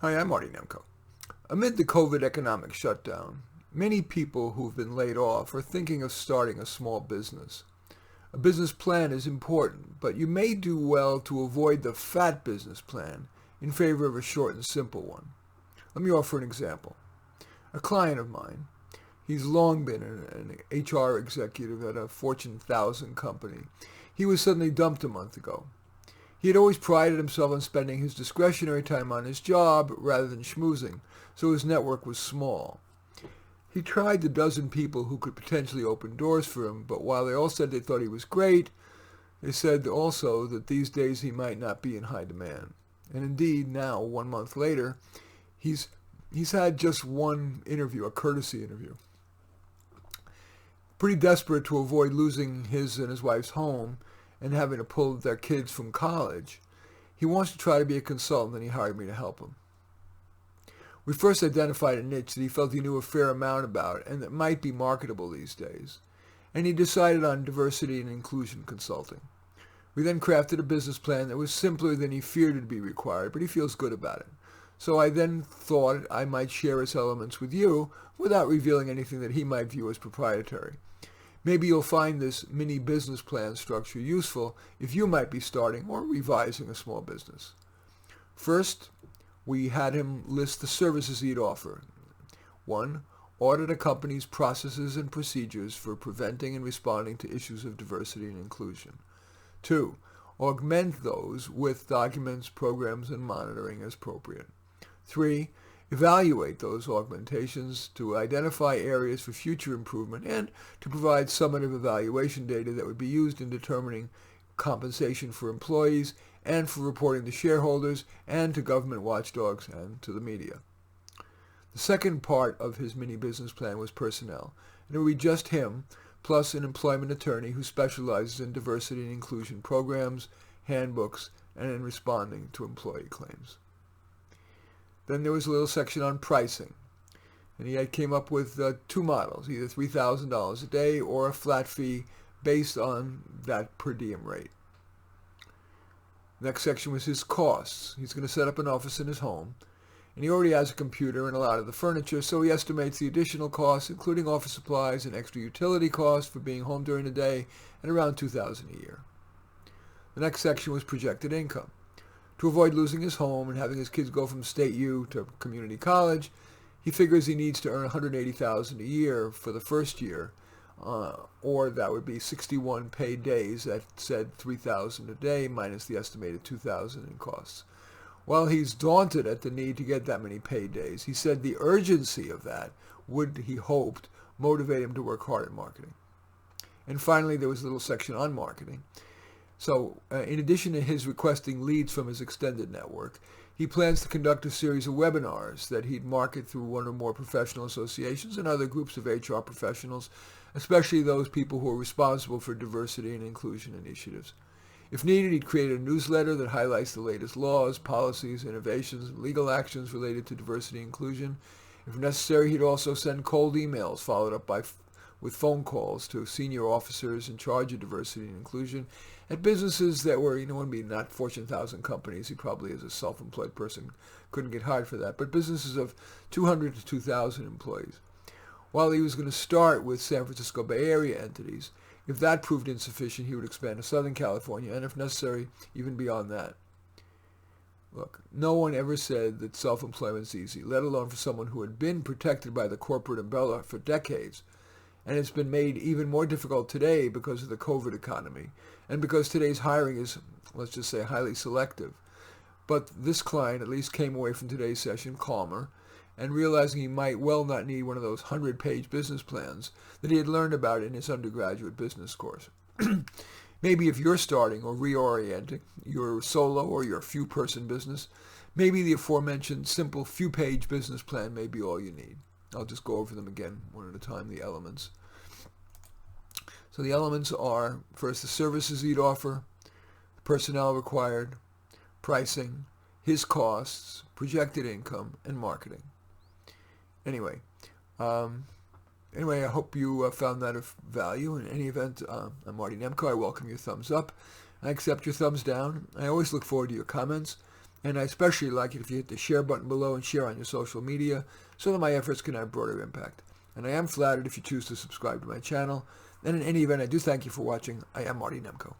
Hi, I'm Marty Nemko. Amid the COVID economic shutdown, many people who've been laid off are thinking of starting a small business. A business plan is important, but you may do well to avoid the fat business plan in favor of a short and simple one. Let me offer an example. A client of mine, he's long been an HR executive at a Fortune 1000 company. He was suddenly dumped a month ago. He had always prided himself on spending his discretionary time on his job rather than schmoozing, so his network was small. He tried the dozen people who could potentially open doors for him, but while they all said they thought he was great, they said also that these days he might not be in high demand. And indeed, now, 1 month later, he's had just one interview, a courtesy interview. Pretty desperate to avoid losing his and his wife's home and having to pull their kids from college, he wants to try to be a consultant, and he hired me to help him. We first identified a niche that he felt he knew a fair amount about and that might be marketable these days, and he decided on diversity and inclusion consulting. We then crafted a business plan that was simpler than he feared would be required, but he feels good about it. So I then thought I might share its elements with you without revealing anything that he might view as proprietary. Maybe you'll find this mini business plan structure useful if you might be starting or revising a small business. First, we had him list the services he'd offer. 1. Audit a company's processes and procedures for preventing and responding to issues of diversity and inclusion. 2. Augment those with documents, programs, and monitoring as appropriate. 3. Evaluate those augmentations to identify areas for future improvement and to provide summative evaluation data that would be used in determining compensation for employees and for reporting to shareholders and to government watchdogs and to the media. The second part of his mini business plan was personnel, and it would be just him plus an employment attorney who specializes in diversity and inclusion programs, handbooks, and in responding to employee claims. Then there was a little section on pricing, and he came up with two models, either $3,000 a day or a flat fee based on that per diem rate. The next section was his costs. He's going to set up an office in his home, and he already has a computer and a lot of the furniture, so he estimates the additional costs, including office supplies and extra utility costs for being home during the day, at around $2,000 a year. The next section was projected income. To avoid losing his home and having his kids go from state U to community college, he figures he needs to earn $180,000 a year for the first year, or that would be 61 paid days at said $3,000 a day minus the estimated $2,000 in costs. While he's daunted at the need to get that many paid days, he said the urgency of that would, he hoped, motivate him to work hard at marketing. And finally, there was a little section on marketing. So, in addition to his requesting leads from his extended network, he plans to conduct a series of webinars that he'd market through one or more professional associations and other groups of HR professionals, especially those people who are responsible for diversity and inclusion initiatives. If needed, he'd create a newsletter that highlights the latest laws, policies, innovations, and legal actions related to diversity and inclusion. If necessary, he'd also send cold emails followed up with phone calls to senior officers in charge of diversity and inclusion at businesses that were, not Fortune 1000 companies. He probably, as a self-employed person, couldn't get hired for that, but businesses of 200 to 2,000 employees. While he was going to start with San Francisco Bay Area entities, if that proved insufficient, he would expand to Southern California, and if necessary, even beyond that. Look, no one ever said that self-employment's easy, let alone for someone who had been protected by the corporate umbrella for decades. And it's been made even more difficult today because of the COVID economy, and because today's hiring is, let's just say, highly selective. But this client at least came away from today's session calmer, and realizing he might well not need one of those 100-page business plans that he had learned about in his undergraduate business course. Maybe if you're starting or reorienting your solo or your few-person business, maybe the aforementioned simple few-page business plan may be all you need. I'll just go over them again one at a time, the elements. So the elements are, first, the services he'd offer, personnel required, pricing, his costs, projected income, and marketing. Anyway, I hope you found that of value. In any event, I'm Marty Nemko. I welcome your thumbs up. I accept your thumbs down. I always look forward to your comments. And I especially like it if you hit the share button below and share on your social media so that my efforts can have broader impact. And I am flattered if you choose to subscribe to my channel. And in any event, I do thank you for watching. I am Marty Nemko.